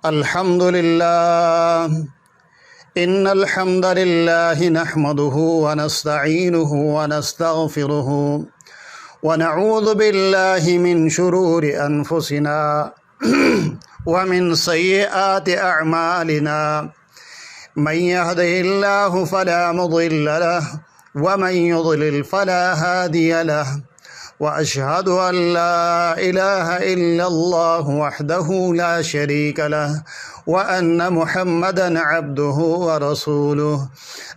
الحمد لله إن الحمد لله نحمده ونستعينه ونستغفره ونعوذ بالله من شرور أنفسنا ومن سيئات أعمالنا من يهده الله فلا مضل له ومن يضلل فلا هادي له وأشهد أن لا إله إلا الله وحده لا شريك له وأن محمدًا عبده ورسوله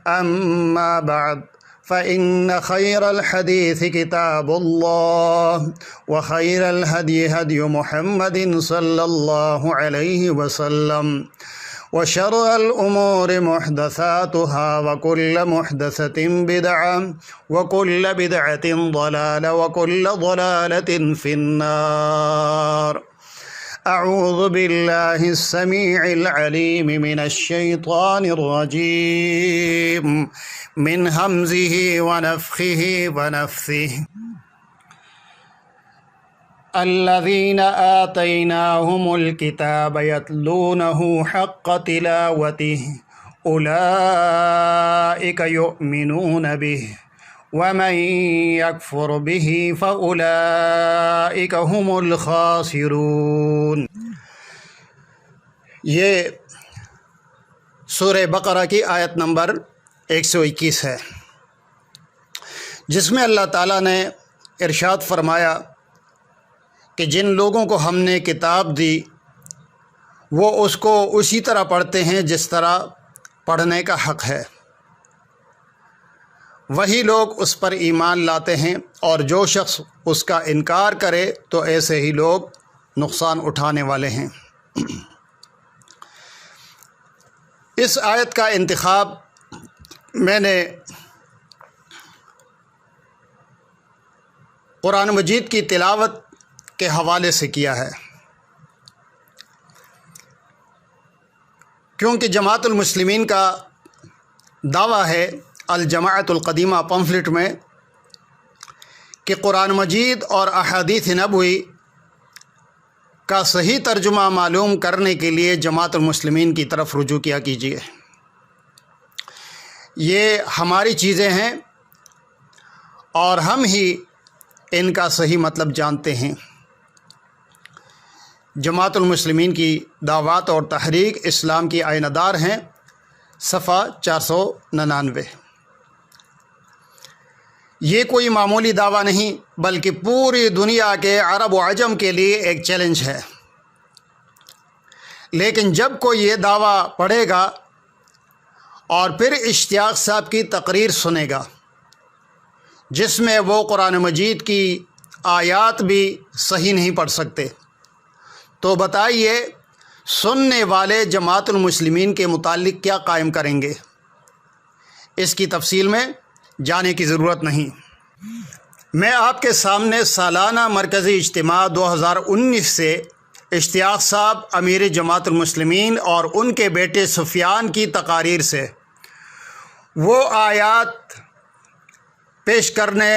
أما بعد فإن خير الحديث كتاب الله وخير الهدي هدي محمد صلى الله عليه وسلم وشر الأمور محدثاتها وكل محدثة بدعة وكل بدعة ضلالة وكل ضلالة في النار. أعوذ بالله السميع العليم من الشيطان الرجيم من همزه ونفخه ونفثه. الذين آتيناهم الكتاب يتلونه حق تلاوته أولئك يؤمنون به ومن يكفر به فأولئك هم الخاسرون. یہ سورہ بقرہ کی آیت نمبر 121 ہے، جس میں اللہ تعالیٰ نے ارشاد فرمایا کہ جن لوگوں کو ہم نے کتاب دی وہ اس کو اسی طرح پڑھتے ہیں جس طرح پڑھنے کا حق ہے، وہی لوگ اس پر ایمان لاتے ہیں، اور جو شخص اس کا انکار کرے تو ایسے ہی لوگ نقصان اٹھانے والے ہیں۔ اس آیت کا انتخاب میں نے قرآن مجید کی تلاوت کے حوالے سے کیا ہے، کیونکہ جماعت المسلمین کا دعویٰ ہے الجماعت القدیمہ پمفلٹ میں کہ قرآن مجید اور احادیث نبوی کا صحیح ترجمہ معلوم کرنے کے لیے جماعت المسلمین کی طرف رجوع کیا کیجیے۔ یہ ہماری چیزیں ہیں اور ہم ہی ان کا صحیح مطلب جانتے ہیں۔ جماعت المسلمین کی دعوات اور تحریک اسلام کی آئینہ دار ہیں، صفحہ 499۔ یہ کوئی معمولی دعویٰ نہیں بلکہ پوری دنیا کے عرب و عجم کے لیے ایک چیلنج ہے۔ لیکن جب کوئی یہ دعویٰ پڑھے گا اور پھر اشتیاق صاحب کی تقریر سنے گا جس میں وہ قرآن مجید کی آیات بھی صحیح نہیں پڑھ سکتے، تو بتائیے سننے والے جماعت المسلمین کے متعلق کیا قائم کریں گے؟ اس کی تفصیل میں جانے کی ضرورت نہیں۔ میں آپ کے سامنے سالانہ مرکزی اجتماع 2019 سے اشتیاق صاحب امیر جماعت المسلمین اور ان کے بیٹے سفیان کی تقاریر سے وہ آیات پیش کرنے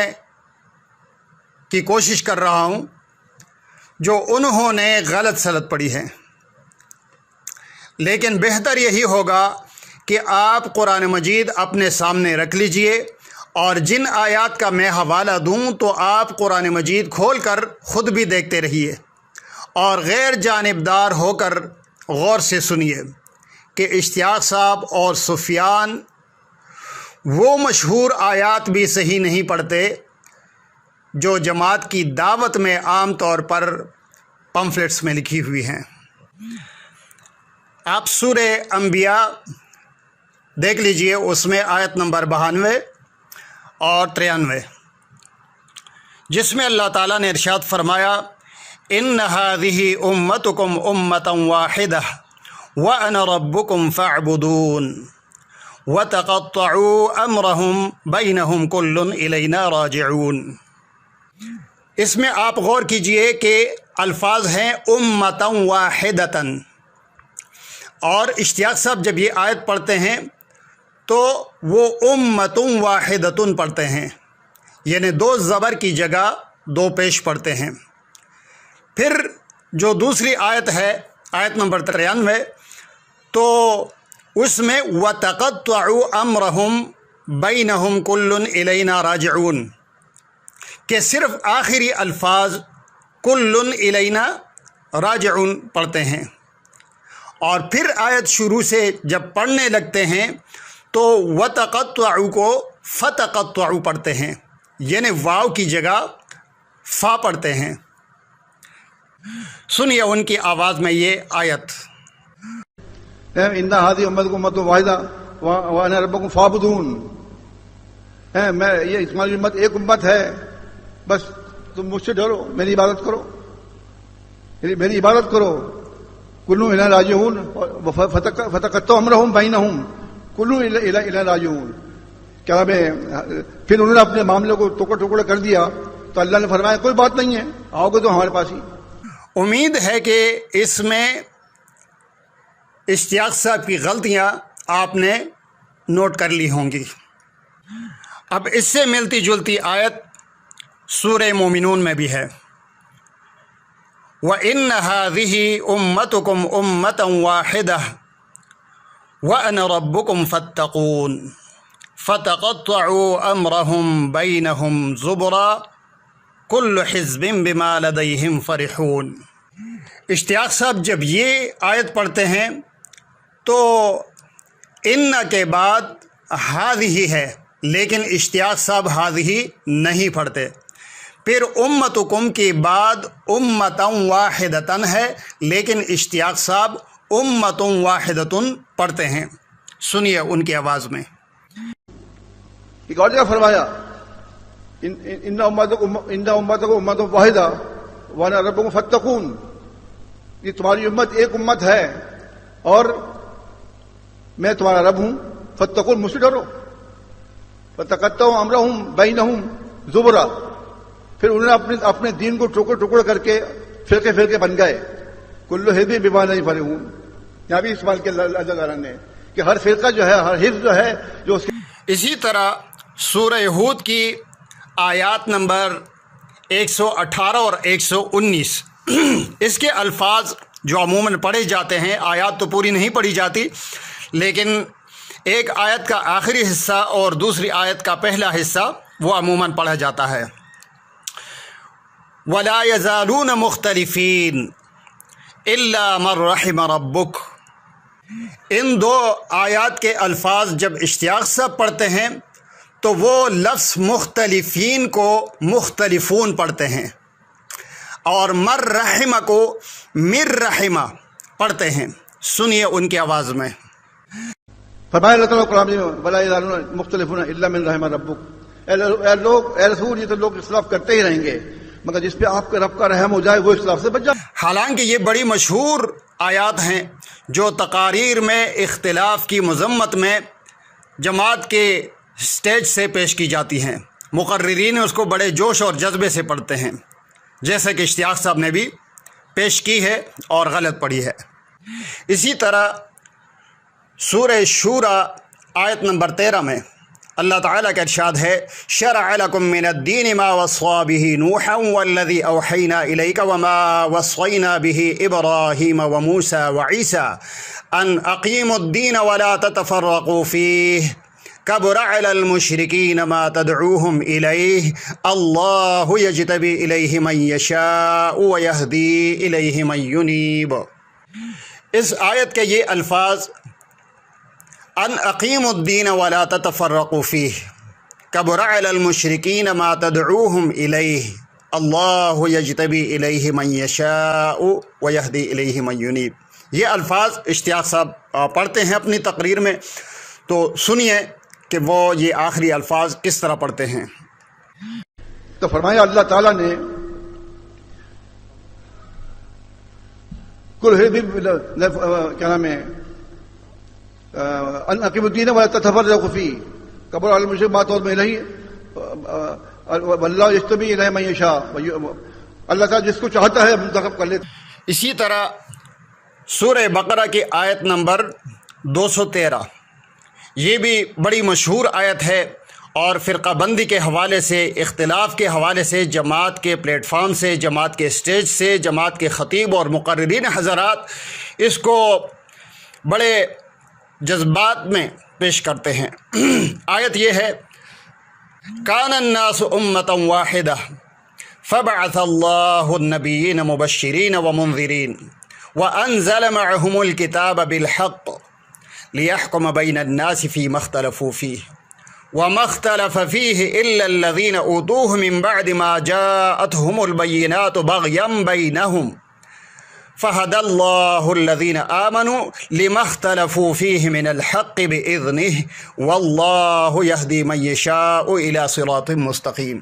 کی کوشش کر رہا ہوں جو انہوں نے غلط سلط پڑھی ہے۔ لیکن بہتر یہی ہوگا کہ آپ قرآن مجید اپنے سامنے رکھ لیجئے، اور جن آیات کا میں حوالہ دوں تو آپ قرآن مجید کھول کر خود بھی دیکھتے رہیے اور غیر جانبدار ہو کر غور سے سنیے کہ اشتیاق صاحب اور سفیان وہ مشہور آیات بھی صحیح نہیں پڑھتے جو جماعت کی دعوت میں عام طور پر پمفلٹس میں لکھی ہوئی ہیں۔ آپ سورہ انبیاء دیکھ لیجئے، اس میں آیت نمبر 92 اور 93، جس میں اللہ تعالیٰ نے ارشاد فرمایا ان هذه امتکم امۃ واحدہ وانا ربکم فاعبدون وتقطعوا امرهم بینہم کل الینا راجعون۔ اس میں آپ غور کیجئے کہ الفاظ ہیں امۃ واحدۃ، اور اشتیاق صاحب جب یہ آیت پڑھتے ہیں تو وہ امۃ واحدۃ پڑھتے ہیں، یعنی دو زبر کی جگہ دو پیش پڑھتے ہیں۔ پھر جو دوسری آیت ہے آیت نمبر 93، تو اس میں وَتَقَطَّعُوا أَمْرَهُمْ بَيْنَهُمْ كُلٌّ إِلَيْنَا راجعون کہ صرف آخری الفاظ کُلٌّ إِلَيْنَا راجعون پڑھتے ہیں، اور پھر آیت شروع سے جب پڑھنے لگتے ہیں تو وَتَقَطَّعُوا کو فَتَقَطَّعُوا پڑھتے ہیں، یعنی واو کی جگہ فا پڑھتے ہیں۔ سنیے ان کی آواز میں یہ آیت۔ ان هذه امتكم امه واحده وانا ربكم فاعبدون، میں یہ تمہاری امت ایک امت ہے، بس تم مجھ سے ڈرو، میری عبادت کرو، میری عبادت کرو۔ کل الیہ راجعون فتقطعوا امرهم بینہم کل الیہ راجعون۔ کیا پھر انہوں نے اپنے معاملے کو ٹکڑے ٹکڑے کر دیا تو اللہ نے فرمایا کوئی بات نہیں ہے، آؤ گے تو ہمارے پاس ہی۔ امید ہے کہ اس میں اشتیاق صاحب کی غلطیاں آپ نے نوٹ کر لی ہوں گی۔ اب اس سے ملتی جلتی آیت سورہ مومنون میں بھی ہے، وَإِنَّ هَذِهِ أُمَّتُكُمْ أُمَّةً وَاحِدَةً وَأَنَا رَبُّكُمْ فَاتَّقُونِ فَتَقَطَّعُوا أَمْرَهُمْ بَيْنَهُمْ زُبُرًا كُلُّ حِزْبٍ بِمَا لَدَيْهِمْ فَرِحُونَ۔ اشتیاق صاحب جب یہ آیت پڑھتے ہیں تو ان کے بعد ہذہ ہے، لیکن اشتیاق صاحب ہذہ نہیں پڑھتے۔ پھر امتکم کے بعد امتاً واحدتاً ہے، لیکن اشتیاق صاحب امتاً واحدتاً پڑھتے ہیں۔ سنیے ان کی آواز میں۔ ایک اور جگہ فرمایا ان امتکم امۃ واحدہ وانا ربکم فاتقون، یہ تمہاری امت ایک امت ہے اور میں تمہارا رب ہوں، فاتقون مجھ سے ڈرو۔ فتقطعوا امرهم بینہم زبرا، پھر انہوں نے اپنے دین کو ٹکڑے ٹکڑے کر کے فرقے فرقے بن گئے۔ کل حزب بما لدیہم فرحون، یہاں بھی استعمال کیا اللہ تعالیٰ نے کہ ہر فرقہ جو ہے، ہر حزب جو ہے جو اس کے۔ اسی طرح سورہ ہود کی آیات نمبر 118 اور 119 اس کے الفاظ جو عموماً پڑھے جاتے ہیں، آیات تو پوری نہیں پڑھی جاتی، لیکن ایک آیت کا آخری حصہ اور دوسری آیت کا پہلا حصہ وہ عموماً پڑھا جاتا ہے۔ وَلَا يَزَالُونَ مُخْتَلِفِينَ إِلَّا مَن رَحِمَ رَبُّكَ۔ ان دو آیات کے الفاظ جب اشتیاق صاحب پڑھتے ہیں تو وہ لفظ مختلفین کو مختلفون پڑھتے ہیں، اور مر رحمہ کو مر رحمہ پڑھتے ہیں۔ سنیے ان کی آواز میں۔ فرمایا اللہ تعالیٰ قرآن میں ولا یزالون مختلفون الا من رحم ربک، اے لوگ، اے رسول، یہ تو لوگ اختلاف کرتے ہی رہیں گے مگر جس پہ آپ کے رب کا رحم ہو جائے وہ اختلاف سے بچ جائے۔ حالانکہ یہ بڑی مشہور آیات ہیں جو تقاریر میں اختلاف کی مذمت میں جماعت کے سٹیج سے پیش کی جاتی ہیں، مقررین اس کو بڑے جوش اور جذبے سے پڑھتے ہیں، جیسے کہ اشتیاق صاحب نے بھی پیش کی ہے اور غلط پڑھی ہے۔ اسی طرح سورہ شورى آیت نمبر 13 میں اللہ تعالیٰ کا ارشاد ہے، شرع لکم من الدین ما وصى به نوحا والذی اوحینا الیک وما وصینا به ابراہیم وموسى وعیسى ان اقیموا الدین ولا تتفرقوا فیہ کبر علی المشرکین ما تدعوہم الیہ اللہ یجتبی الیہ من یشاء ویہدی الیہ من ینیب۔ اس آیت کے یہ الفاظ ان اقیموا الدین ولا تتفرقوا فیہ کبر علی المشرکین ما تدعوہم الیہ اللہ یجتبی الیہ من یشاء ویہدی الیہ من ینیب۔ یہ الفاظ اشتیاق صاحب پڑھتے ہیں اپنی تقریر میں، تو سنیے کہ وہ یہ آخری الفاظ کس طرح پڑھتے ہیں۔ تو فرمایا اللہ تعالیٰ نے کیا نام ہے ان اقیموا الدین ولا تتفرقوا فیہ کبر علی المشرکین ما تدعوہم الیہ واللہ یجتبی الیہ من یشاء، اللہ تعالیٰ جس کو چاہتا ہے منتخب کر لیتا۔ اسی طرح سورہ بقرہ کی آیت نمبر 213 یہ بھی بڑی مشہور آیت ہے اور فرقہ بندی کے حوالے سے، اختلاف کے حوالے سے جماعت کے پلیٹ فارم سے، جماعت کے اسٹیج سے، جماعت کے خطیب اور مقررین حضرات اس کو بڑے جذبات میں پیش کرتے ہیں۔ آیت یہ ہے، کان الناس امۃ واحدہ فبعث اللہ النبیین مبشرین ومنذرین وانزل معهم الکتاب بالحق لیحکم بین الناس فیما اختلفوا فیہ وما اختلف فيه إلا الذين أوتوه من بعد ما جاءتهم البينات بغيا بينهم فهدى الله الذين آمنوا لما اختلفوا فيه من الحق بإذنه والله يهدي من يشاء إلى صراط مستقيم۔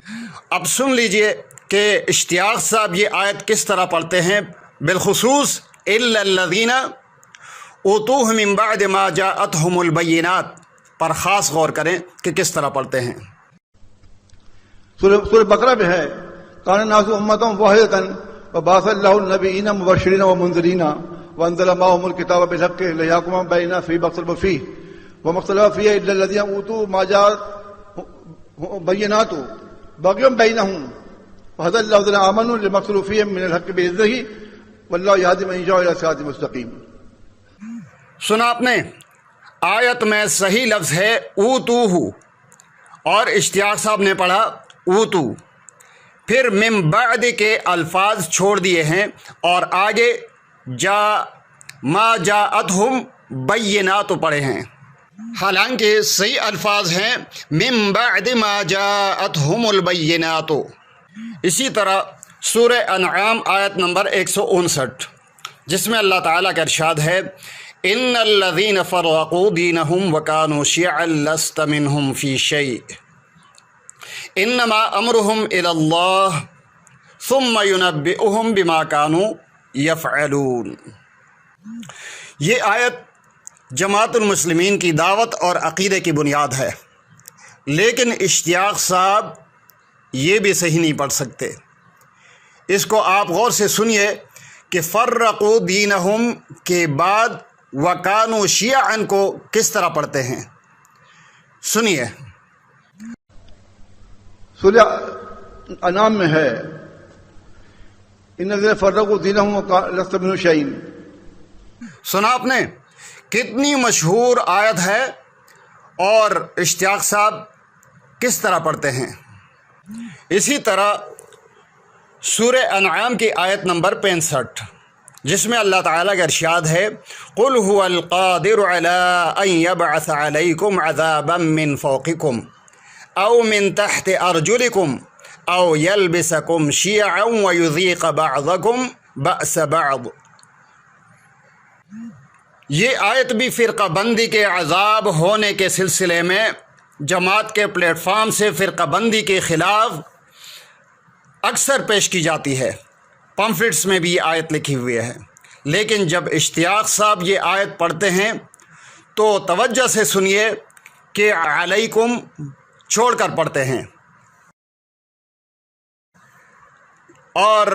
اب سن لیجئے کہ اشتیاق صاحب یہ آیت کس طرح پڑھتے ہیں، بالخصوص إلا الذين أوتوه من بعد ما جاءتهم البينات پر خاص غور کریں کہ کس طرح پڑھتے ہیں۔ سورہ بقرہ میں ہے، کان الناس امۃ واحدۃ وبعث اللہ النبیین مبشرین ومنذرین وانزل معهم الکتاب بالحق لیحکم بین الناس فیما اختلفوا فیہ وما اختلف فیہ الا الذین اوتوا ما جاءتهم بینات بغیا بینہم فہدی اللہ الذین آمنوا لما اختلفوا فیہ من الحق بإذنہ واللہ یہدی من یشاء الی صراط مستقیم۔ سنا آپ نے، آیت میں صحیح لفظ ہے اوتوہ، اور اشتیاق صاحب نے پڑھا اوتو، پھر من بعد کے الفاظ چھوڑ دیے ہیں اور آگے جا ما جاءتہم بینات پڑھے ہیں، حالانکہ صحیح الفاظ ہیں من بعد ما جاءتہم البینات۔ اسی طرح سورہ انعام آیت نمبر 159 جس میں اللہ تعالیٰ کا ارشاد ہے، ان الذین فرقوا دینہم وکانوا شیعا لست منہم فی شیء انما امرہم الی اللہ ثم ینبئہم بما کانوا یفعلون۔ یہ آیت جماعت المسلمین کی دعوت اور عقیدے کی بنیاد ہے، لیکن اشتیاق صاحب یہ بھی صحیح نہیں پڑھ سکتے۔ اس کو آپ غور سے سنیے کہ فرقوا دینہم کے بعد وَكَانُوا شِيَعًا کو کس طرح پڑھتے ہیں، سنیے۔ سورہ انعام میں ہے، ان الذین فرقوا دینہم لست منہم شیء۔ سنا آپ نے، کتنی مشہور آیت ہے اور اشتیاق صاحب کس طرح پڑھتے ہیں۔ اسی طرح سورہ انعام کی آیت نمبر 65 جس میں اللہ تعالیٰ کا ارشاد ہے، قُلْ هُوَ الْقَادِرُ عَلَىٰ أَن يَبْعَثَ عَلَيْكُمْ عَذَابًا مِّن فَوْقِكُمْ أَوْ مِن تَحْتِ أَرْجُلِكُمْ أَوْ يَلْبِسَكُمْ شِيَعًا وَيُذِيقَ بَعْضَكُمْ بَأْسَ بَعْضٍ۔ یہ آیت بھی فرقہ بندی کے عذاب ہونے کے سلسلے میں جماعت کے پلیٹ فارم سے فرقہ بندی کے خلاف اکثر پیش کی جاتی ہے، پمفلٹس میں بھی یہ آیت لکھی ہوئی ہے، لیکن جب اشتیاق صاحب یہ آیت پڑھتے ہیں تو توجہ سے سنیے کہ علیکم چھوڑ کر پڑھتے ہیں، اور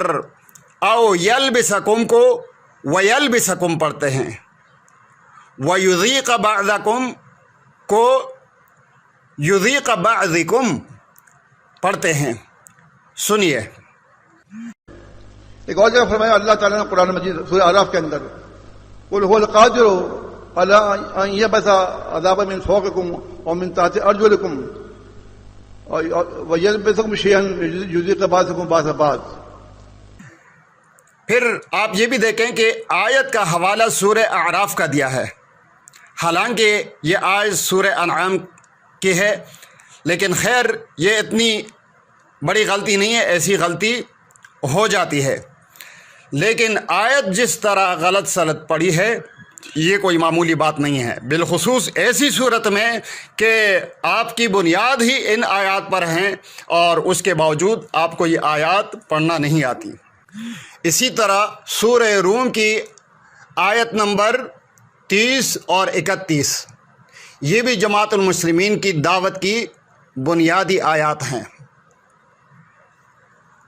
او یلبسکم کو ویلبسکم پڑھتے ہیں، ویذیق بعضکم کو یذیق بعضکم پڑھتے ہیں۔ سنیے، ایک اور جگہ فرمایا اللہ تعالیٰ نے قرآن مجید سورہ اعراف کے اندر، قل هو القادر على ان يبعث عذابا من فوقكم ومن تحت ارجلكم ويلبسكم شيئا يذيق بعضكم بعض بعض۔ پھر آپ یہ بھی دیکھیں کہ آیت کا حوالہ سورہ اعراف کا دیا ہے، حالانکہ یہ آیت سورہ انعام کی ہے، لیکن خیر یہ اتنی بڑی غلطی نہیں ہے، ایسی غلطی ہو جاتی ہے، لیکن آیت جس طرح غلط سلط پڑی ہے یہ کوئی معمولی بات نہیں ہے، بالخصوص ایسی صورت میں کہ آپ کی بنیاد ہی ان آیات پر ہیں اور اس کے باوجود آپ کو یہ آیات پڑھنا نہیں آتی۔ اسی طرح سورہ روم کی آیت نمبر 30 اور 31 یہ بھی جماعت المسلمین کی دعوت کی بنیادی آیات ہیں۔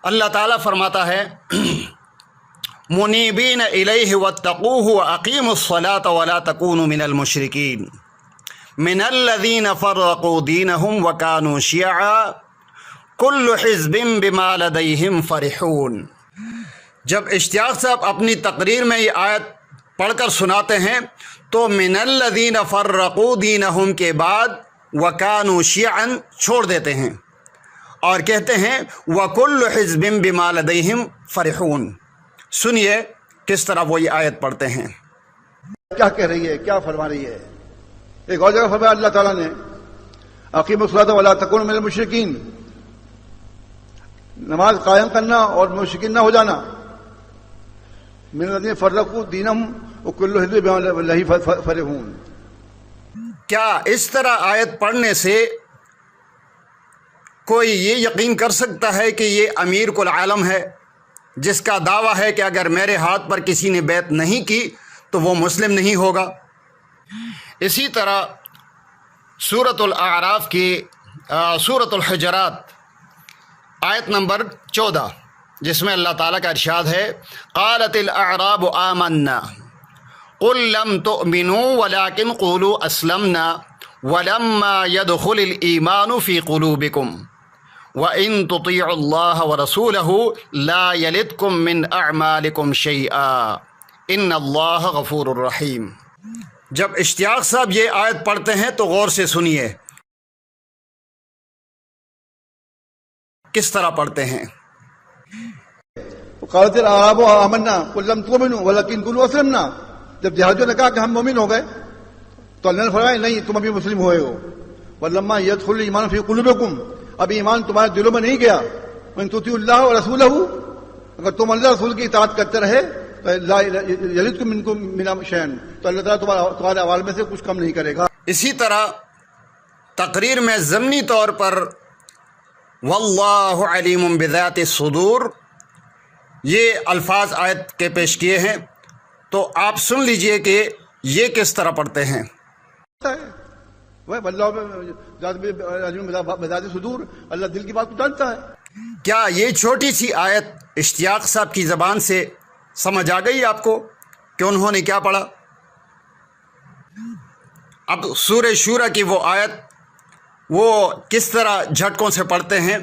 اللہ تعالیٰ فرماتا ہے، منیبین الیہ واتقوہ واقیموا الصلاۃ ولا تکونوا من المشرکین۔ من الذین فرقوا دینہم وکانوا شیعا کل حزب بما لدیہم فرحون۔ جب اشتیاق صاحب اپنی تقریر میں یہ آیت پڑھ کر سناتے ہیں تو من الذین فرقوا دینہم کے بعد وکانوا شیعا چھوڑ دیتے ہیں اور کہتے ہیں وکل حزب بما لدیہم فرحون۔ سنیے کس طرح وہ یہ آیت پڑھتے ہیں۔ کیا کہہ رہی ہے، کیا فرما رہی ہے؟ ایک اور جگہ فرمایا اللہ تعالیٰ نے اقیموا الصلاۃ ولا تکونوا من المشرکین، نماز قائم کرنا اور مشرکین نہ ہو جانا۔ من الذین فرقوا دینہم وکل حزب بما لدیہم فرحون۔ کیا اس طرح آیت پڑھنے سے کوئی یہ یقین کر سکتا ہے کہ یہ امیر العالم ہے جس کا دعویٰ ہے کہ اگر میرے ہاتھ پر کسی نے بیعت نہیں کی تو وہ مسلم نہیں ہوگا؟ اسی طرح سورۃ الاعراف کی سورۃ الحجرات آیت نمبر 14 جس میں اللہ تعالیٰ کا ارشاد ہے قالت الاعراب آمنا قل لم تؤمنوا ولكن قولوا اسلمنا ولما يدخل الايمان في قلوبكم وان تطيعوا الله ورسوله لا يلدكم من اعمالكم شيئا ان اللہ غفور الرحیم۔ جب اشتیاق صاحب یہ آیت پڑھتے ہیں تو غور سے سنیے کس طرح پڑھتے ہیں۔ قالت الاعراب آمنا قل لم تؤمنوا ولكن قولوا اسلمنا، جب جہادیوں نے کہا کہ ہم مومن ہو گئے تو اللہ نے فرمایا نہیں، تم ابھی مسلم ہوئے ہو۔ ولما يدخل الايمان في قلوبكم، ابھی ایمان تمہارے دلوں میں نہیں گیا۔ وان تطيعوا الله ورسوله، اگر تم اللہ رسول کی اطاعت کرتے رہے لا یلدکم منکم من شیئا، تو اللہ تعالیٰ تمہارے اعمال میں سے کچھ کم نہیں کرے گا۔ اسی طرح تقریر میں ضمنی طور پر واللہ علیم بذات الصدور یہ الفاظ آیت کے پیش کیے ہیں، تو آپ سن لیجئے کہ یہ کس طرح پڑھتے ہیں۔ وہ اللہ بذات الصدور، اللہ دل کی بات کو جانتا ہے۔ کیا یہ چھوٹی سی آیت اشتیاق صاحب کی زبان سے سمجھ آ گئی آپ کو کہ انہوں نے کیا پڑھا؟ اب سورہ شورى کی وہ آیت وہ کس طرح جھٹکوں سے پڑھتے ہیں،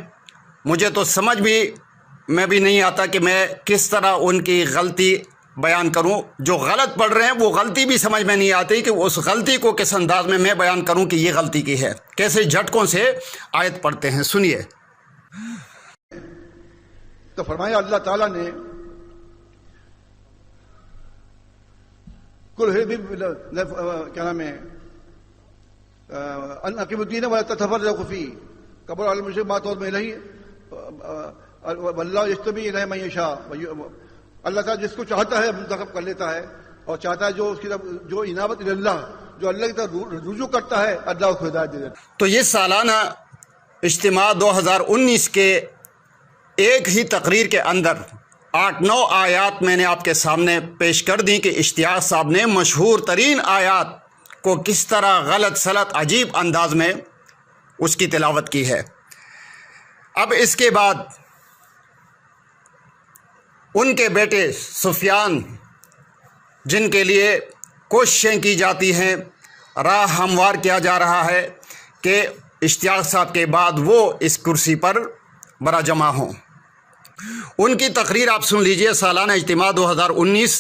مجھے تو سمجھ میں بھی نہیں آتا کہ میں کس طرح ان کی غلطی بیان کروں۔ جو غلط پڑھ رہے ہیں وہ غلطی بھی سمجھ میں نہیں آتی کہ اس غلطی کو کس انداز میں بیان کروں کہ یہ غلطی کی ہے۔ کیسے جھٹکوں سے آیت پڑھتے ہیں، سنیے۔ تو فرمایا اللہ تعالیٰ نے کیا نام ہے ان اقیموا الدین ولا تتفرقوا فیہ کبر علی المشرکین ما تدعوهم الیہ واللہ یجتبی الیہ من یشاء۔ اللہ تعالیٰ جس کو چاہتا ہے منتخب کر لیتا ہے، اور چاہتا ہے جو اس کی طرف جو انابت اللہ، جو اللہ کی طرف رجوع کرتا ہے، اللہ اس کو ہدایت دے دیتا ہے۔ تو یہ سالانہ اجتماع 2019 کے ایک ہی تقریر کے اندر 8-9 آیات میں نے آپ کے سامنے پیش کر دی کہ اشتیاق صاحب نے مشہور ترین آیات کو کس طرح غلط سلط عجیب انداز میں اس کی تلاوت کی ہے۔ اب اس کے بعد ان کے بیٹے سفیان، جن کے لیے کوششیں کی جاتی ہیں، راہ ہموار کیا جا رہا ہے کہ اشتیاق صاحب کے بعد وہ اس کرسی پر برا جمع ہوں، ان کی تقریر آپ سن لیجئے۔ سالانہ اجتماع 2019،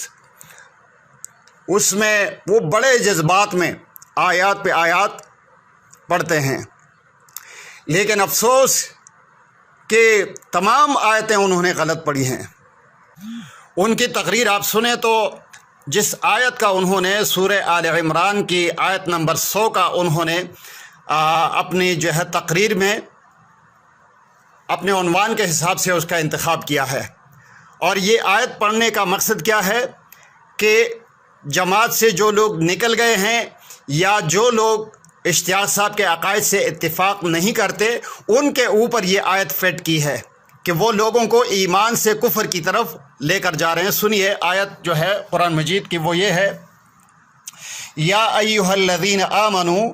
اس میں وہ بڑے جذبات میں آیات پہ آیات پڑھتے ہیں، لیکن افسوس کہ تمام آیتیں انہوں نے غلط پڑھی ہیں۔ ان کی تقریر آپ سنیں تو جس آیت کا انہوں نے سورہ آل عمران کی آیت نمبر 100 کا انہوں نے اپنی جو ہے تقریر میں اپنے عنوان کے حساب سے اس کا انتخاب کیا ہے، اور یہ آیت پڑھنے کا مقصد کیا ہے کہ جماعت سے جو لوگ نکل گئے ہیں یا جو لوگ اشتیاق صاحب کے عقائد سے اتفاق نہیں کرتے، ان کے اوپر یہ آیت فٹ کی ہے کہ وہ لوگوں کو ایمان سے کفر کی طرف لے کر جا رہے ہیں۔ سنیے آیت جو ہے قرآن مجید کی وہ یہ ہے، یا ایھا الذین آمنوا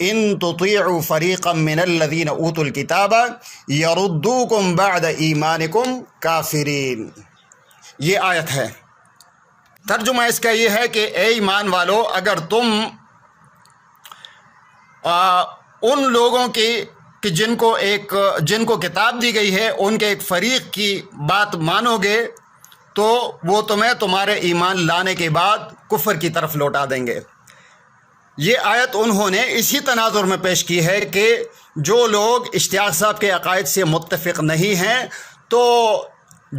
ان تطیعوا فریقا من الذین اوتوا الکتاب یردوکم بعد ایمانکم کافرین۔ یہ آیت ہے، ترجمہ اس کا یہ ہے کہ اے ایمان والو، اگر تم ان لوگوں کی کہ جن کو کتاب دی گئی ہے ان کے ایک فریق کی بات مانو گے تو وہ تمہیں تمہارے ایمان لانے کے بعد کفر کی طرف لوٹا دیں گے۔ یہ آیت انہوں نے اسی تناظر میں پیش کی ہے کہ جو لوگ اشتیاق صاحب کے عقائد سے متفق نہیں ہیں تو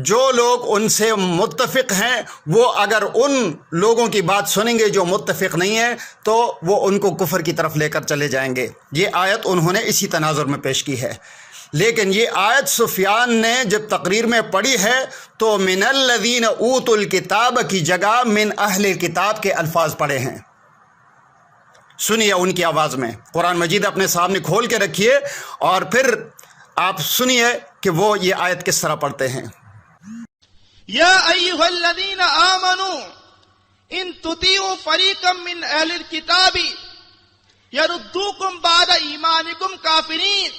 جو لوگ ان سے متفق ہیں وہ اگر ان لوگوں کی بات سنیں گے جو متفق نہیں ہیں تو وہ ان کو کفر کی طرف لے کر چلے جائیں گے۔ یہ آیت انہوں نے اسی تناظر میں پیش کی ہے، لیکن یہ آیت سفیان نے جب تقریر میں پڑھی ہے تو من الذین اوتوا الکتاب کی جگہ من اہل الکتاب کے الفاظ پڑھے ہیں۔ سنیے ان کی آواز میں، قرآن مجید اپنے سامنے کھول کے رکھیے اور پھر آپ سنیے کہ وہ یہ آیت کس طرح پڑھتے ہیں۔ یا ایھا الذین آمنوا ان تطیعوا فریقا من اہل الکتاب یردوکم بعد ایمانکم کافرین۔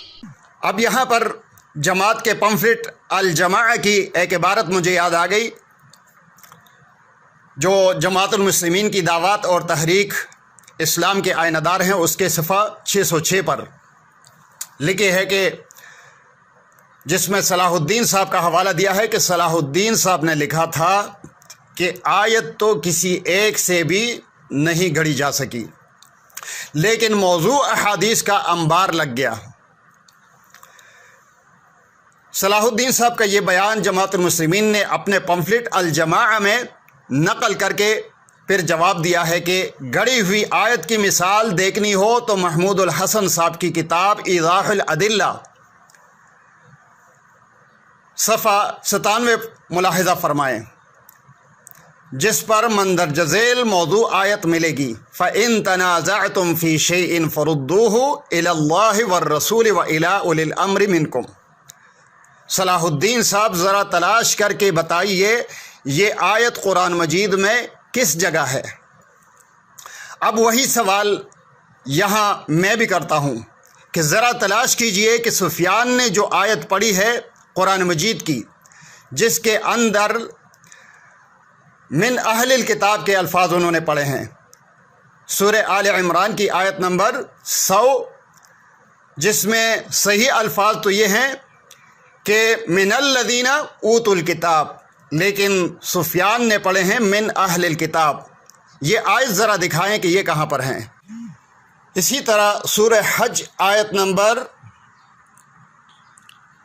اب یہاں پر جماعت کے پمفلٹ الجماع کی ایک عبارت مجھے یاد آ گئی، جو جماعت المسلمین کی دعوات اور تحریک اسلام کے آئینہ دار ہیں، اس کے صفحہ 606 پر لکھی ہے کہ جس میں صلاح الدین صاحب کا حوالہ دیا ہے کہ صلاح الدین صاحب نے لکھا تھا کہ آیت تو کسی ایک سے بھی نہیں گھڑی جا سکی، لیکن موضوع احادیث کا انبار لگ گیا۔ صلاح الدین صاحب کا یہ بیان جماعت المسلمین نے اپنے پمفلٹ الجماع میں نقل کر کے پھر جواب دیا ہے کہ گڑی ہوئی آیت کی مثال دیکھنی ہو تو محمود الحسن صاحب کی کتاب ایضاح الادلہ صفحہ 97 ملاحظہ فرمائیں، جس پر مندرجہ ذیل موضوع آیت ملے گی فَإِن تَنَازَعْتُمْ فِي شَيْءٍ فَرُدُّوهُ إِلَى اللَّهِ وَالرَّسُولِ وَإِلَى أُولِي الْأَمْرِ مِنْكُمْ۔ صلاح الدین صاحب ذرا تلاش کر کے بتائیے یہ آیت قرآن مجید میں کس جگہ ہے۔ اب وہی سوال یہاں میں بھی کرتا ہوں کہ ذرا تلاش کیجئے کہ سفیان نے جو آیت پڑھی ہے قرآن مجید کی، جس کے اندر من اہل الکتاب کے الفاظ انہوں نے پڑھے ہیں، سورہ آل عمران کی آیت نمبر 100، جس میں صحیح الفاظ تو یہ ہیں کہ من الذین اوتوا الکتاب، لیکن سفیان نے پڑھے ہیں من اہل الکتاب۔ یہ آیت ذرا دکھائیں کہ یہ کہاں پر ہیں۔ اسی طرح سورہ حج آیت نمبر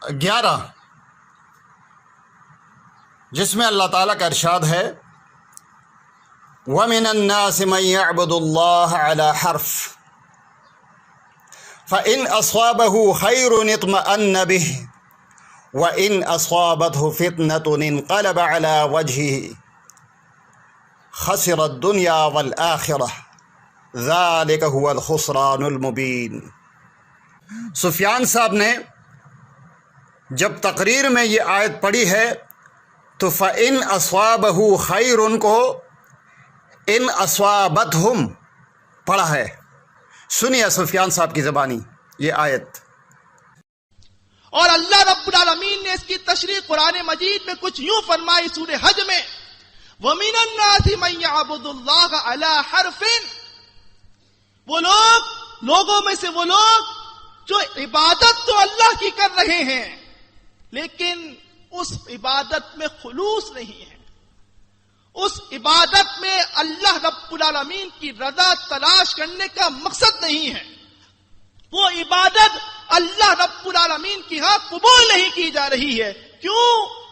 11، جس میں اللہ تعالیٰ کا ارشاد ہے وَمِنَ النَّاسِ مَن يَعْبُدُ اللَّهَ عَلَى حَرْفٍ فَإِنْ أَصَابَهُ خَيْرٌ اطْمَأَنَّ بِهِ وَإِنْ أَصَابَتْهُ فِتْنَةٌ انقلب عَلَى وَجْهِهِ خَسِرَ الدُّنْيَا وَالْآخِرَةَ ذَلِكَ هُوَ الْخُسْرَانُ الْمُبِينُ۔ سفیان صاحب نے جب تقریر میں یہ آیت پڑھی ہے تو فَإِنْ أَصَابَهُ خَيْرٌ کو اِنْ أَصَابَتْهُمْ پڑھا ہے۔ سنیے سفیان صاحب کی زبانی یہ آیت۔ اور اللہ رب العالمین نے اس کی تشریح قرآن مجید میں کچھ یوں فرمائی سورہ حج میں وَمِنَ النَّاسِ مَن يَعْبُدُ اللَّهَ عَلَى حَرْفٍ، وہ لوگوں میں سے وہ لوگ جو عبادت تو اللہ کی کر رہے ہیں لیکن اس عبادت میں خلوص نہیں ہے، اس عبادت میں اللہ رب العالمین کی رضا تلاش کرنے کا مقصد نہیں ہے، وہ عبادت اللہ رب العالمین کی ہاں قبول نہیں کی جا رہی ہے۔ کیوں؟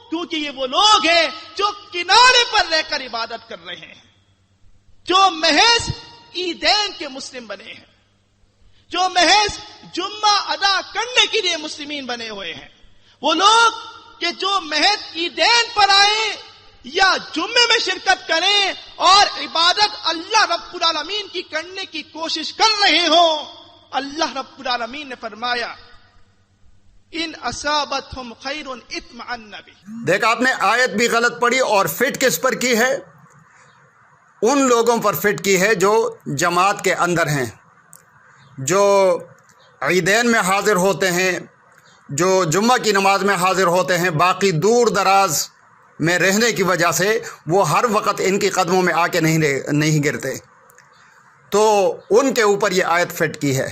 کیونکہ یہ وہ لوگ ہیں جو کنارے پر رہ کر عبادت کر رہے ہیں، جو محض عیدین کے مسلم بنے ہیں، جو محض جمعہ ادا کرنے کے لیے مسلمین بنے ہوئے ہیں، وہ لوگ کہ جو محض عیدین پر آئیں یا جمعے میں شرکت کریں اور عبادت اللہ رب العالمین کی کرنے کی کوشش کر رہے ہوں، اللہ رب العالمین نے فرمایا ان اصابتہم خیر اطمأن بہ۔ دیکھ آپ نے آیت بھی غلط پڑھی اور فٹ کس پر کی ہے؟ ان لوگوں پر فٹ کی ہے جو جماعت کے اندر ہیں، جو عیدین میں حاضر ہوتے ہیں، جو جمعہ کی نماز میں حاضر ہوتے ہیں، باقی دور دراز میں رہنے کی وجہ سے وہ ہر وقت ان کی قدموں میں آ کے نہیں گرتے، تو ان کے اوپر یہ آیت فٹ کی ہے۔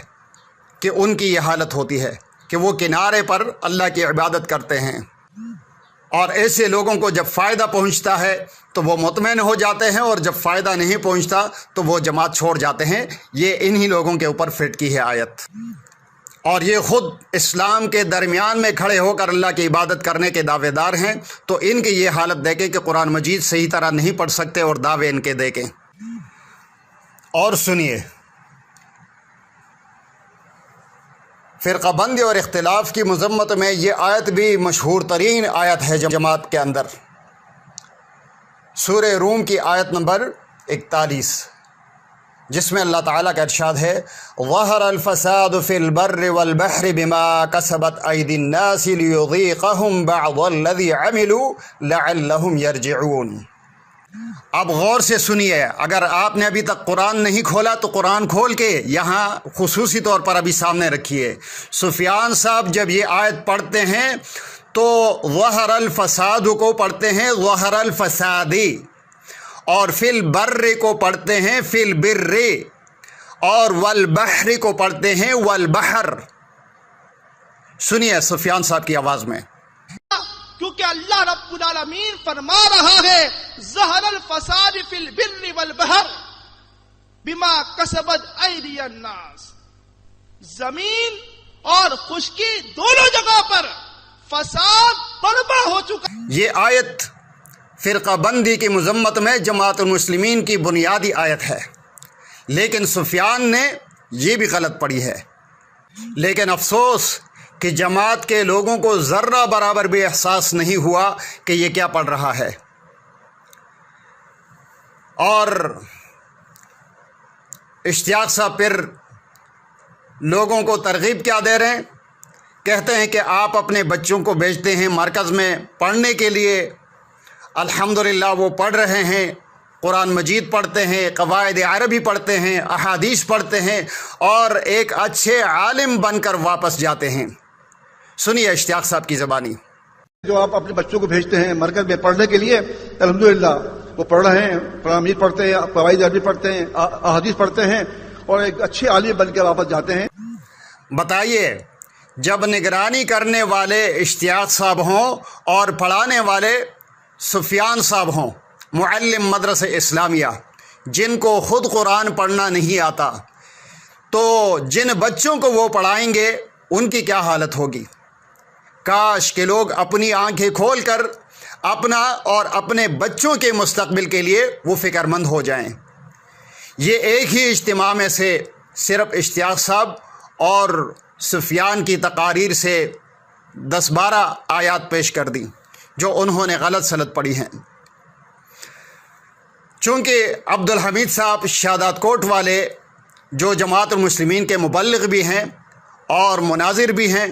کہ ان کی یہ حالت ہوتی ہے کہ وہ کنارے پر اللہ کی عبادت کرتے ہیں، اور ایسے لوگوں کو جب فائدہ پہنچتا ہے تو وہ مطمئن ہو جاتے ہیں، اور جب فائدہ نہیں پہنچتا تو وہ جماعت چھوڑ جاتے ہیں۔ یہ انہی لوگوں کے اوپر فٹ کی ہے آیت، اور یہ خود اسلام کے درمیان میں کھڑے ہو کر اللہ کی عبادت کرنے کے دعوے دار ہیں، تو ان کی یہ حالت دیکھیں کہ قرآن مجید صحیح طرح نہیں پڑھ سکتے اور دعوے ان کے دیکھیں۔ اور سنیے، فرقہ بندی اور اختلاف کی مذمت میں یہ آیت بھی مشہور ترین آیت ہے جماعت کے اندر، سورہ روم کی آیت نمبر 41، جس میں اللہ تعالیٰ کا ارشاد ہے ظَهَرَ الْفَسَادُ فِي الْبَرِّ وَالْبَحْرِ بِمَا كَسَبَتْ أَيْدِي النَّاسِ لِيُذِيقَهُمْ بَعْضَ الَّذِي عَمِلُوا لَعَلَّهُمْ يَرْجِعُونَ۔ اب غور سے سنیے، اگر آپ نے ابھی تک قرآن نہیں کھولا تو قرآن کھول کے یہاں خصوصی طور پر ابھی سامنے رکھیے۔ سفیان صاحب جب یہ آیت پڑھتے ہیں تو ظَهَرَ الْفَسَادُ کو پڑھتے ہیں ظَهَرَ الْفَسَادِ، اور فی البر کو پڑھتے ہیں فی البر، اور والبحر کو پڑھتے ہیں والبحر۔ سنیے سفیان صاحب کی آواز میں، کیونکہ اللہ رب العالمین فرما رہا ہے ظہر الفساد فی البر والبحر بما کسبت ایدی الناس، زمین اور خشکی دونوں جگہ پر فساد برپا ہو چکا۔ یہ آیت فرقہ بندی کی مذمت میں جماعت المسلمین کی بنیادی آیت ہے، لیکن سفیان نے یہ بھی غلط پڑھی ہے۔ لیکن افسوس کہ جماعت کے لوگوں کو ذرہ برابر بھی احساس نہیں ہوا کہ یہ کیا پڑھ رہا ہے، اور اشتیاق صاحب پھر لوگوں کو ترغیب کیا دے رہے ہیں، کہتے ہیں کہ آپ اپنے بچوں کو بھیجتے ہیں مرکز میں پڑھنے کے لیے، الحمدللہ وہ پڑھ رہے ہیں، قرآن مجید پڑھتے ہیں، قواعد عربی پڑھتے ہیں، احادیث پڑھتے ہیں، اور ایک اچھے عالم بن کر واپس جاتے ہیں۔ سنیے اشتیاق صاحب کی زبانی۔ جو آپ اپنے بچوں کو بھیجتے ہیں مرکز میں پڑھنے کے لیے، الحمدللہ وہ پڑھ رہے ہیں، قرآن مجید پڑھتے ہیں، قواعد عربی پڑھتے ہیں، احادیث پڑھتے ہیں، اور ایک اچھے عالم بن کے واپس جاتے ہیں۔ بتائیے، جب نگرانی کرنے والے اشتیاق صاحب ہوں اور پڑھانے والے سفیان صاحب ہوں، معلم مدرسہ اسلامیہ، جن کو خود قرآن پڑھنا نہیں آتا، تو جن بچوں کو وہ پڑھائیں گے ان کی کیا حالت ہوگی؟ کاش کہ لوگ اپنی آنکھیں کھول کر اپنا اور اپنے بچوں کے مستقبل کے لیے وہ فکر مند ہو جائیں۔ یہ ایک ہی اجتماع میں سے صرف اشتیاق صاحب اور سفیان کی تقاریر سے 10-12 آیات پیش کر دیں جو انہوں نے غلط سلط پڑھی ہیں۔ چونکہ عبدالحمید صاحب شادات کوٹ والے، جو جماعت المسلمین کے مبلغ بھی ہیں اور مناظر بھی ہیں،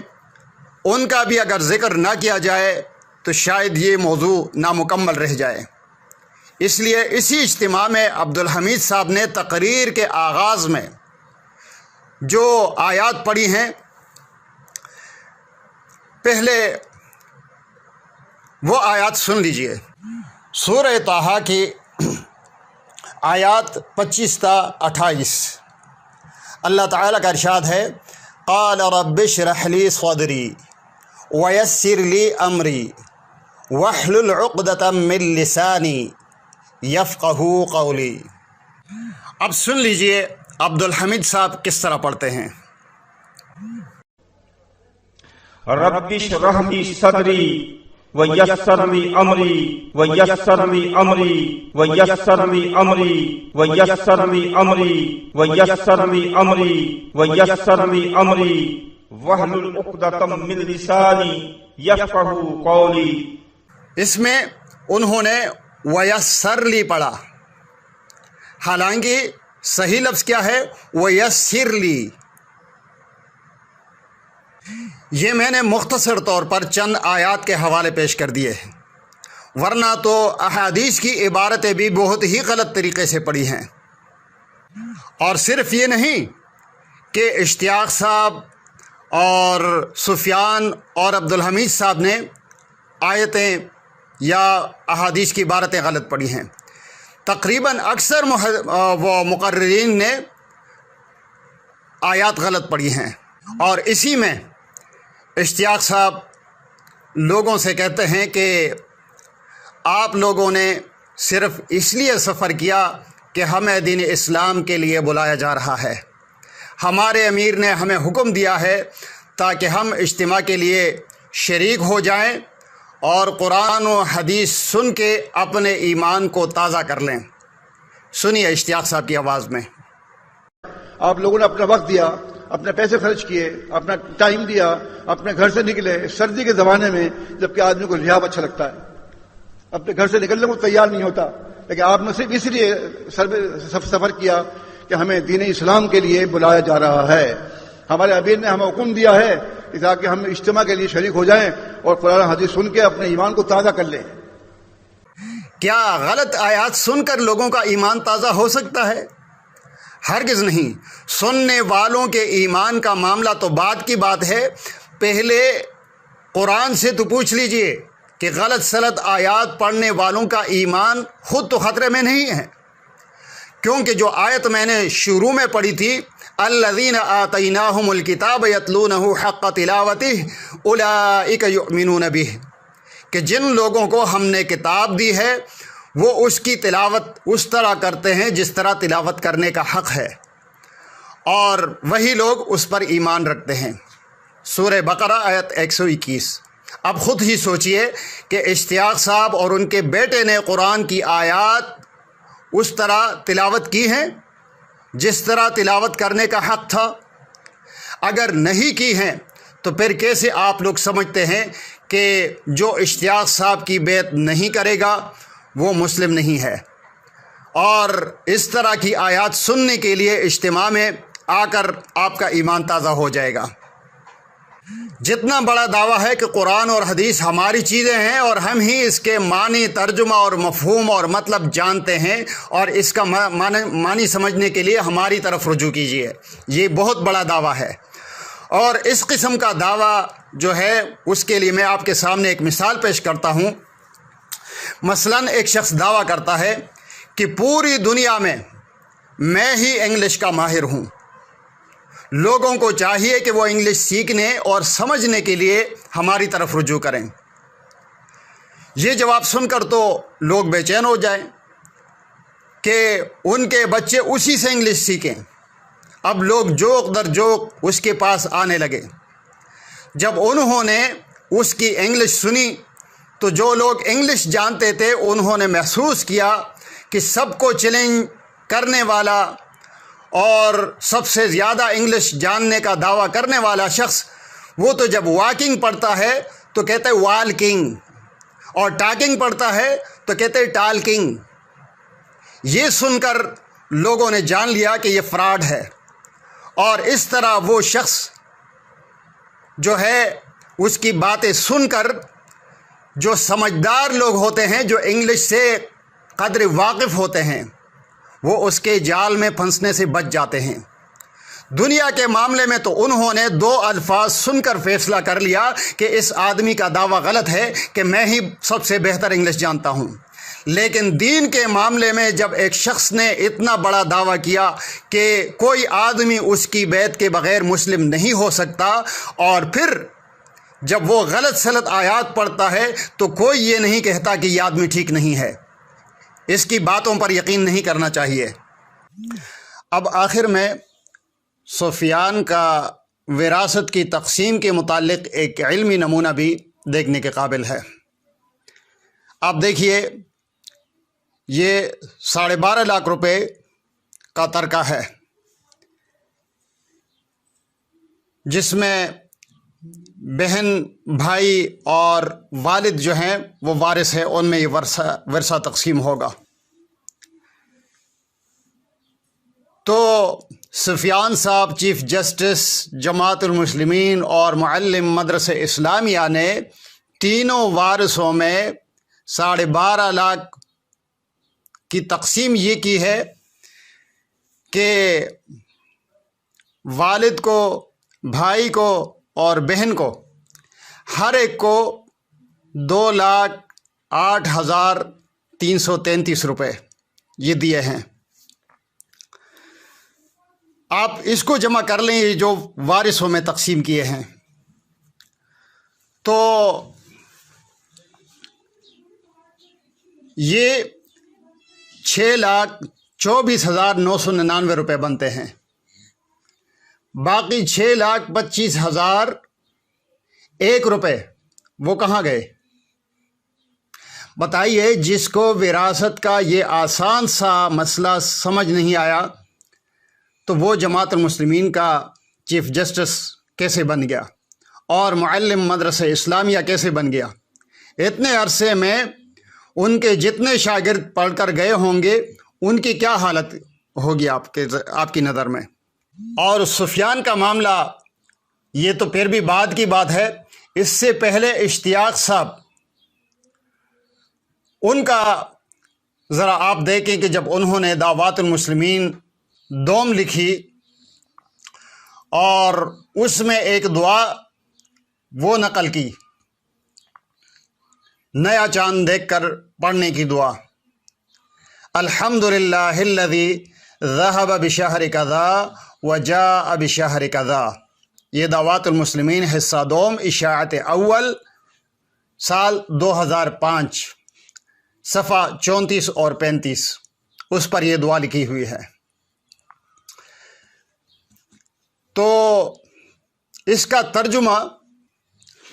ان کا بھی اگر ذکر نہ کیا جائے تو شاید یہ موضوع نامکمل رہ جائے۔ اس لیے اسی اجتماع میں عبدالحمید صاحب نے تقریر کے آغاز میں جو آیات پڑھی ہیں، پہلے وہ آیات سن لیجئے۔ سورہ طٰہٰ کی آیات 25 تا 28، اللہ تعالیٰ کا ارشاد ہے قال رب اشرح لی صدری ویسر لی امری واحلل عقدۃ من لسانی یفقہوا قولی۔ اب سن لیجئے عبدالحمید صاحب کس طرح پڑھتے ہیں۔ رب اشرح لی صدری ویسر لی امری ویسر لی امری ویسر لی امری ویسر لی امری ویسر لی امری ویسر لی امری واحلل عقدۃ من لسانی یفقہوا قولی۔ اس میں انہوں نے ویسر لی پڑھا، حالانکہ صحیح لفظ کیا ہے؟ ویسر لی۔ یہ میں نے مختصر طور پر چند آیات کے حوالے پیش کر دیے ہیں، ورنہ تو احادیث کی عبارتیں بھی بہت ہی غلط طریقے سے پڑھی ہیں۔ اور صرف یہ نہیں کہ اشتیاق صاحب اور سفیان اور عبدالحمید صاحب نے آیتیں یا احادیث کی عبارتیں غلط پڑھی ہیں، تقریباً اکثر وہ مقررین نے آیات غلط پڑھی ہیں۔ اور اسی میں اشتیاق صاحب لوگوں سے کہتے ہیں کہ آپ لوگوں نے صرف اس لیے سفر کیا کہ ہمیں دین اسلام کے لیے بلایا جا رہا ہے، ہمارے امیر نے ہمیں حکم دیا ہے تاکہ ہم اجتماع کے لیے شریک ہو جائیں اور قرآن و حدیث سن کے اپنے ایمان کو تازہ کر لیں۔ سنیے اشتیاق صاحب کی آواز میں۔ آپ لوگوں نے اپنا وقت دیا، اپنے پیسے خرچ کیے، اپنا ٹائم دیا، اپنے گھر سے نکلے سردی کے زمانے میں جبکہ آدمی کو لحاظ اچھا لگتا ہے، اپنے گھر سے نکلنے کو تیار نہیں ہوتا، لیکن آپ نے صرف اس لیے سفر کیا کہ ہمیں دین اسلام کے لیے بلایا جا رہا ہے۔ ہمارے امیر نے ہمیں حکم دیا ہے کہ تاکہ ہم اجتماع کے لیے شریک ہو جائیں اور قرآن حدیث سن کے اپنے ایمان کو تازہ کر لیں۔ کیا غلط آیات سن کر لوگوں کا ایمان تازہ ہو سکتا ہے؟ ہرگز نہیں۔ سننے والوں کے ایمان کا معاملہ تو بعد کی بات ہے، پہلے قرآن سے تو پوچھ لیجئے کہ غلط سلط آیات پڑھنے والوں کا ایمان خود تو خطرے میں نہیں ہے، کیونکہ جو آیت میں نے شروع میں پڑھی تھی، الذین آتیناہم الکتاب یتلونہ حق تلاوتہ اولئک یؤمنون بہ، کہ جن لوگوں کو ہم نے کتاب دی ہے وہ اس کی تلاوت اس طرح کرتے ہیں جس طرح تلاوت کرنے کا حق ہے، اور وہی لوگ اس پر ایمان رکھتے ہیں۔ سورہ بقرہ آیت 121۔ اب خود ہی سوچئے کہ اشتیاق صاحب اور ان کے بیٹے نے قرآن کی آیات اس طرح تلاوت کی ہیں جس طرح تلاوت کرنے کا حق تھا؟ اگر نہیں کی ہیں تو پھر کیسے آپ لوگ سمجھتے ہیں کہ جو اشتیاق صاحب کی بیعت نہیں کرے گا وہ مسلم نہیں ہے، اور اس طرح کی آیات سننے کے لیے اجتماع میں آ کر آپ کا ایمان تازہ ہو جائے گا؟ جتنا بڑا دعویٰ ہے کہ قرآن اور حدیث ہماری چیزیں ہیں اور ہم ہی اس کے معنی، ترجمہ اور مفہوم اور مطلب جانتے ہیں، اور اس کا معنی سمجھنے کے لیے ہماری طرف رجوع کیجیے، یہ بہت بڑا دعویٰ ہے۔ اور اس قسم کا دعویٰ جو ہے اس کے لیے میں آپ کے سامنے ایک مثال پیش کرتا ہوں۔ مثلا ایک شخص دعویٰ کرتا ہے کہ پوری دنیا میں ہی انگلش کا ماہر ہوں، لوگوں کو چاہیے کہ وہ انگلش سیکھنے اور سمجھنے کے لیے ہماری طرف رجوع کریں۔ یہ جواب سن کر تو لوگ بے چین ہو جائیں کہ ان کے بچے اسی سے انگلش سیکھیں۔ اب لوگ جوک در جوک اس کے پاس آنے لگے۔ جب انہوں نے اس کی انگلش سنی تو جو لوگ انگلش جانتے تھے انہوں نے محسوس کیا کہ سب کو چیلنج کرنے والا اور سب سے زیادہ انگلش جاننے کا دعویٰ کرنے والا شخص، وہ تو جب واکنگ پڑھتا ہے تو کہتے ہیں والکنگ، اور ٹاکنگ پڑھتا ہے تو کہتے ہیں ٹالکنگ۔ یہ سن کر لوگوں نے جان لیا کہ یہ فراڈ ہے، اور اس طرح وہ شخص جو ہے اس کی باتیں سن کر جو سمجھدار لوگ ہوتے ہیں، جو انگلش سے قدر واقف ہوتے ہیں، وہ اس کے جال میں پھنسنے سے بچ جاتے ہیں۔ دنیا کے معاملے میں تو انہوں نے 2 الفاظ سن کر فیصلہ کر لیا کہ اس آدمی کا دعویٰ غلط ہے کہ میں ہی سب سے بہتر انگلش جانتا ہوں۔ لیکن دین کے معاملے میں جب ایک شخص نے اتنا بڑا دعویٰ کیا کہ کوئی آدمی اس کی بیعت کے بغیر مسلم نہیں ہو سکتا، اور پھر جب وہ غلط سلط آیات پڑھتا ہے تو کوئی یہ نہیں کہتا کہ یہ آدمی ٹھیک نہیں ہے، اس کی باتوں پر یقین نہیں کرنا چاہیے۔ اب آخر میں سفیان کا وراثت کی تقسیم کے متعلق ایک علمی نمونہ بھی دیکھنے کے قابل ہے۔ آپ دیکھیے، یہ 12.5 لاکھ روپے کا ترکہ ہے، جس میں بہن، بھائی اور والد جو ہیں وہ وارث ہیں، ان میں یہ ورثہ تقسیم ہوگا۔ تو سفیان صاحب چیف جسٹس جماعت المسلمین اور معلم مدرسہ اسلامیہ نے تینوں وارثوں میں 12.5 لاکھ کی تقسیم یہ کی ہے کہ والد کو، بھائی کو اور بہن کو ہر ایک کو 2,08,333 روپے یہ دیے ہیں۔ آپ اس کو جمع کر لیں یہ جو وارثوں میں تقسیم کیے ہیں تو یہ 6,24,999 روپے بنتے ہیں. باقی 6,25,001 روپے وہ کہاں گئے؟ بتائیے. جس کو وراثت کا یہ آسان سا مسئلہ سمجھ نہیں آیا تو وہ جماعت المسلمین کا چیف جسٹس کیسے بن گیا اور معلم مدرسہ اسلامیہ کیسے بن گیا؟ اتنے عرصے میں ان کے جتنے شاگرد پڑھ کر گئے ہوں گے ان کی کیا حالت ہوگی آپ کی نظر میں؟ اور سفیان کا معاملہ یہ تو پھر بھی بعد کی بات ہے. اس سے پہلے اشتیاق صاحب ان کا ذرا آپ دیکھیں کہ جب انہوں نے دعوات المسلمین دوم لکھی اور اس میں ایک دعا وہ نقل کی، نیا چاند دیکھ کر پڑھنے کی دعا، الحمدللہ الذی ذہب بشہر کذا وجاء بشہر کذا. یہ دعوات المسلمین حصہ دوم اشاعت اول سال 2005 صفحہ 34 اور 35 اس پر یہ دعا لکھی ہوئی ہے. تو اس کا ترجمہ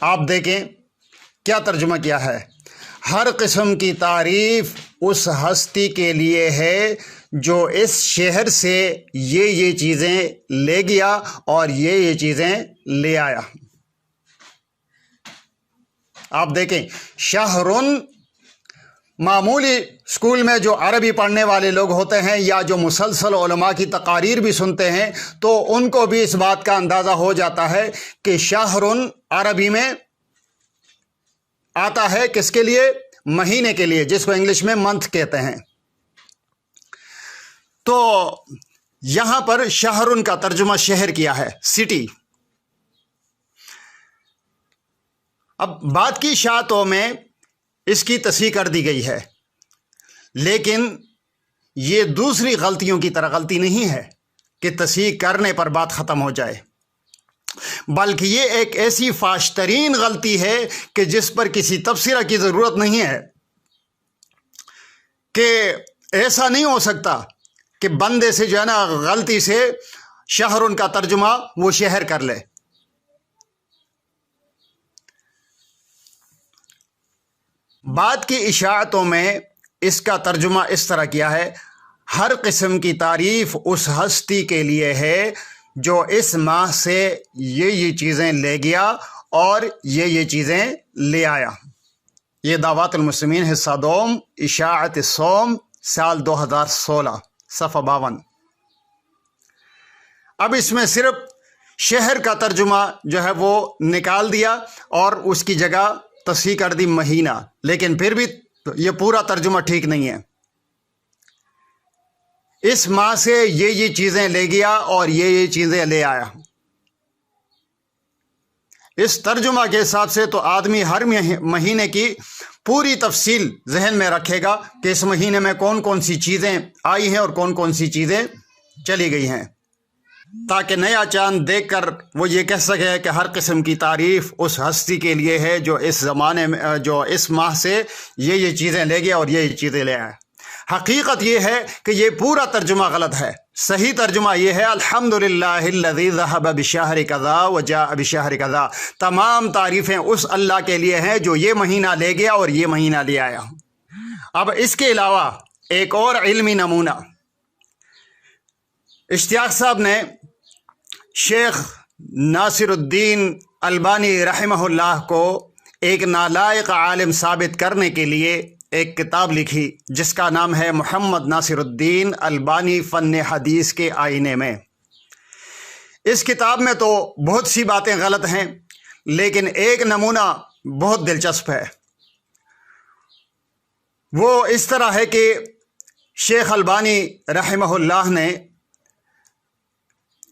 آپ دیکھیں کیا ترجمہ کیا ہے. ہر قسم کی تعریف اس ہستی کے لیے ہے جو اس شہر سے یہ چیزیں لے گیا اور یہ چیزیں لے آیا. آپ دیکھیں شہرن، معمولی اسکول میں جو عربی پڑھنے والے لوگ ہوتے ہیں یا جو مسلسل علماء کی تقاریر بھی سنتے ہیں تو ان کو بھی اس بات کا اندازہ ہو جاتا ہے کہ شہرن عربی میں آتا ہے کس کے لیے؟ مہینے کے لیے، جس کو انگلش میں منتھ کہتے ہیں. تو یہاں پر شہرن کا ترجمہ شہر کیا ہے، سٹی. اب بعد کی اشاعتوں میں اس کی تصحیح کر دی گئی ہے، لیکن یہ دوسری غلطیوں کی طرح غلطی نہیں ہے کہ تصحیح کرنے پر بات ختم ہو جائے، بلکہ یہ ایک ایسی فاش ترین غلطی ہے کہ جس پر کسی تبصرہ کی ضرورت نہیں ہے. کہ ایسا نہیں ہو سکتا کہ بندے سے جو ہے نا غلطی سے شہرن کا ترجمہ وہ شہر کر لے. بعد کی اشاعتوں میں اس کا ترجمہ اس طرح کیا ہے، ہر قسم کی تعریف اس ہستی کے لیے ہے جو اس ماہ سے یہ چیزیں لے گیا اور یہ چیزیں لے آیا. یہ دعوات المسلمین حصہ دوم اشاعت الصوم سال 2016 صفحہ 52. اب اس میں صرف شہر کا ترجمہ جو ہے وہ نکال دیا اور اس کی جگہ تصحیح کر دی مہینہ، لیکن پھر بھی یہ پورا ترجمہ ٹھیک نہیں ہے. اس ماہ سے یہ چیزیں لے گیا اور یہ چیزیں لے آیا. اس ترجمہ کے حساب سے تو آدمی ہر مہینے کی پوری تفصیل ذہن میں رکھے گا کہ اس مہینے میں کون کون سی چیزیں آئی ہیں اور کون کون سی چیزیں چلی گئی ہیں، تاکہ نیا چاند دیکھ کر وہ یہ کہہ سکے کہ ہر قسم کی تعریف اس ہستی کے لیے ہے جو اس زمانے میں جو اس ماہ سے یہ چیزیں لے گیا اور یہ چیزیں لے آیا. حقیقت یہ ہے کہ یہ پورا ترجمہ غلط ہے. صحیح ترجمہ یہ ہے الحمدللہ الذی ذہب بشہر کذا وجاء بشہر کذا. تمام تعریفیں اس اللہ کے لیے ہیں جو یہ مہینہ لے گیا اور یہ مہینہ لے آیا. اب اس کے علاوہ ایک اور علمی نمونہ، اشتیاق صاحب نے شیخ ناصر الدین البانی رحمہ اللہ کو ایک نالائق عالم ثابت کرنے کے لیے ایک کتاب لکھی جس کا نام ہے محمد ناصر الدین البانی فن حدیث کے آئینے میں. اس کتاب میں تو بہت سی باتیں غلط ہیں، لیکن ایک نمونہ بہت دلچسپ ہے. وہ اس طرح ہے کہ شیخ البانی رحمہ اللہ نے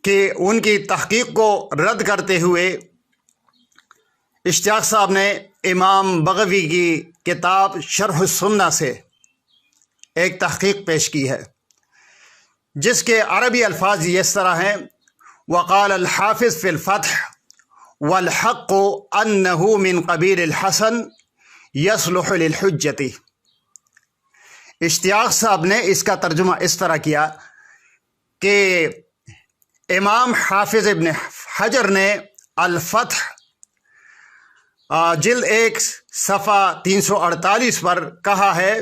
کہ ان کی تحقیق کو رد کرتے ہوئے اشتیاق صاحب نے امام بغوی کی کتاب شرح السنہ سے ایک تحقیق پیش کی ہے جس کے عربی الفاظ اس طرح ہیں: وقال الحافظ فی الفتح والحق انہ من قبیل الحسن یصلح للحجتی۔ اشتیاق صاحب نے اس کا ترجمہ اس طرح کیا کہ امام حافظ ابن حجر نے الفتح جلد 1 صفحہ 348 پر کہا ہے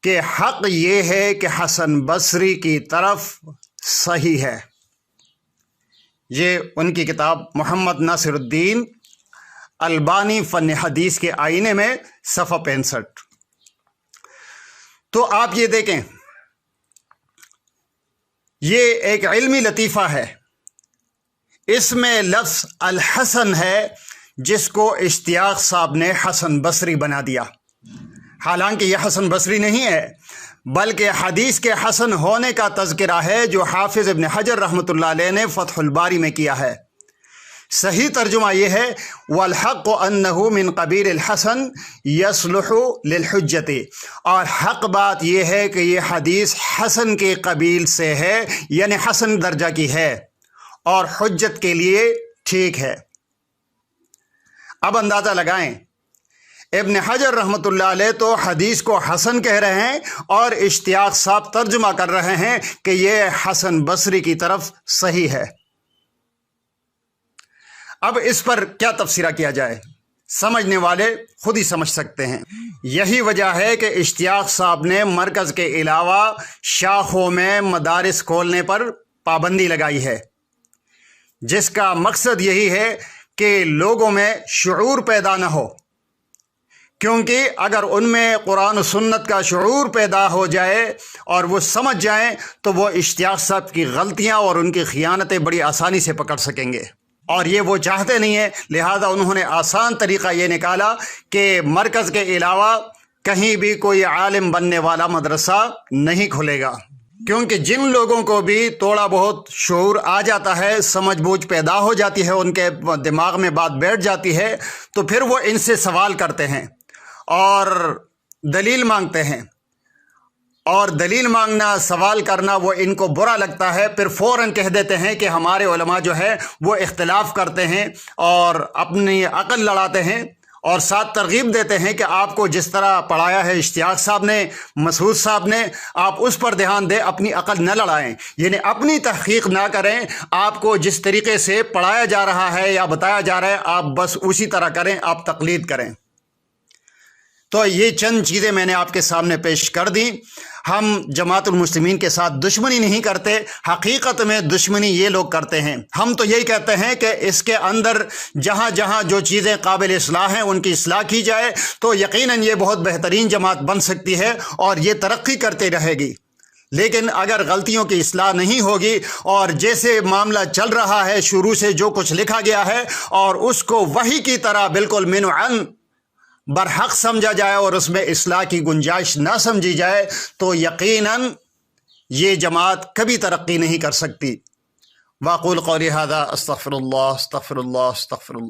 کہ حق یہ ہے کہ حسن بصری کی طرف صحیح ہے۔ یہ ان کی کتاب محمد ناصر الدین البانی فن حدیث کے آئینے میں صفحہ 65۔ تو آپ یہ دیکھیں، یہ ایک علمی لطیفہ ہے، اس میں لفظ الحسن ہے جس کو اشتیاق صاحب نے حسن بصری بنا دیا، حالانکہ یہ حسن بصری نہیں ہے بلکہ حدیث کے حسن ہونے کا تذکرہ ہے جو حافظ ابن حجر رحمۃ اللہ علیہ نے فتح الباری میں کیا ہے۔ صحیح ترجمہ یہ ہے والحق انہ من قبیل الحسن یصلح للحجتی، اور حق بات یہ ہے کہ یہ حدیث حسن کے قبیل سے ہے، یعنی حسن درجہ کی ہے اور حجت کے لیے ٹھیک ہے۔ اب اندازہ لگائیں، ابن حجر رحمۃ اللہ علیہ تو حدیث کو حسن کہہ رہے ہیں اور اشتیاق صاحب ترجمہ کر رہے ہیں کہ یہ حسن بصری کی طرف صحیح ہے۔ اب اس پر کیا تبصرہ کیا جائے، سمجھنے والے خود ہی سمجھ سکتے ہیں۔ یہی وجہ ہے کہ اشتیاق صاحب نے مرکز کے علاوہ شاخوں میں مدارس کھولنے پر پابندی لگائی ہے، جس کا مقصد یہی ہے کہ لوگوں میں شعور پیدا نہ ہو، کیونکہ اگر ان میں قرآن و سنت کا شعور پیدا ہو جائے اور وہ سمجھ جائیں تو وہ اشتیاق صاحب کی غلطیاں اور ان کی خیانتیں بڑی آسانی سے پکڑ سکیں گے، اور یہ وہ چاہتے نہیں ہیں۔ لہذا انہوں نے آسان طریقہ یہ نکالا کہ مرکز کے علاوہ کہیں بھی کوئی عالم بننے والا مدرسہ نہیں کھلے گا، کیونکہ جن لوگوں کو بھی تھوڑا بہت شعور آ جاتا ہے، سمجھ بوجھ پیدا ہو جاتی ہے، ان کے دماغ میں بات بیٹھ جاتی ہے، تو پھر وہ ان سے سوال کرتے ہیں اور دلیل مانگتے ہیں، اور دلیل مانگنا، سوال کرنا وہ ان کو برا لگتا ہے، پھر فوراً کہہ دیتے ہیں کہ ہمارے علماء جو ہے وہ اختلاف کرتے ہیں اور اپنی عقل لڑاتے ہیں، اور ساتھ ترغیب دیتے ہیں کہ آپ کو جس طرح پڑھایا ہے اشتیاق صاحب نے، مسعود صاحب نے، آپ اس پر دھیان دیں، اپنی عقل نہ لڑائیں، یعنی اپنی تحقیق نہ کریں، آپ کو جس طریقے سے پڑھایا جا رہا ہے یا بتایا جا رہا ہے آپ بس اسی طرح کریں، آپ تقلید کریں۔ تو یہ چند چیزیں میں نے آپ کے سامنے پیش کر دیں۔ ہم جماعت المسلمین کے ساتھ دشمنی نہیں کرتے، حقیقت میں دشمنی یہ لوگ کرتے ہیں۔ ہم تو یہی کہتے ہیں کہ اس کے اندر جہاں جہاں جو چیزیں قابل اصلاح ہیں ان کی اصلاح کی جائے تو یقیناً یہ بہت بہترین جماعت بن سکتی ہے اور یہ ترقی کرتے رہے گی۔ لیکن اگر غلطیوں کی اصلاح نہیں ہوگی اور جیسے معاملہ چل رہا ہے، شروع سے جو کچھ لکھا گیا ہے اور اس کو وحی کی طرح بالکل منعن برحق سمجھا جائے اور اس میں اصلاح کی گنجائش نہ سمجھی جائے تو یقیناً یہ جماعت کبھی ترقی نہیں کر سکتی۔ واقول قولی ھذا استغفر اللہ استغفر اللہ استغفر اللہ۔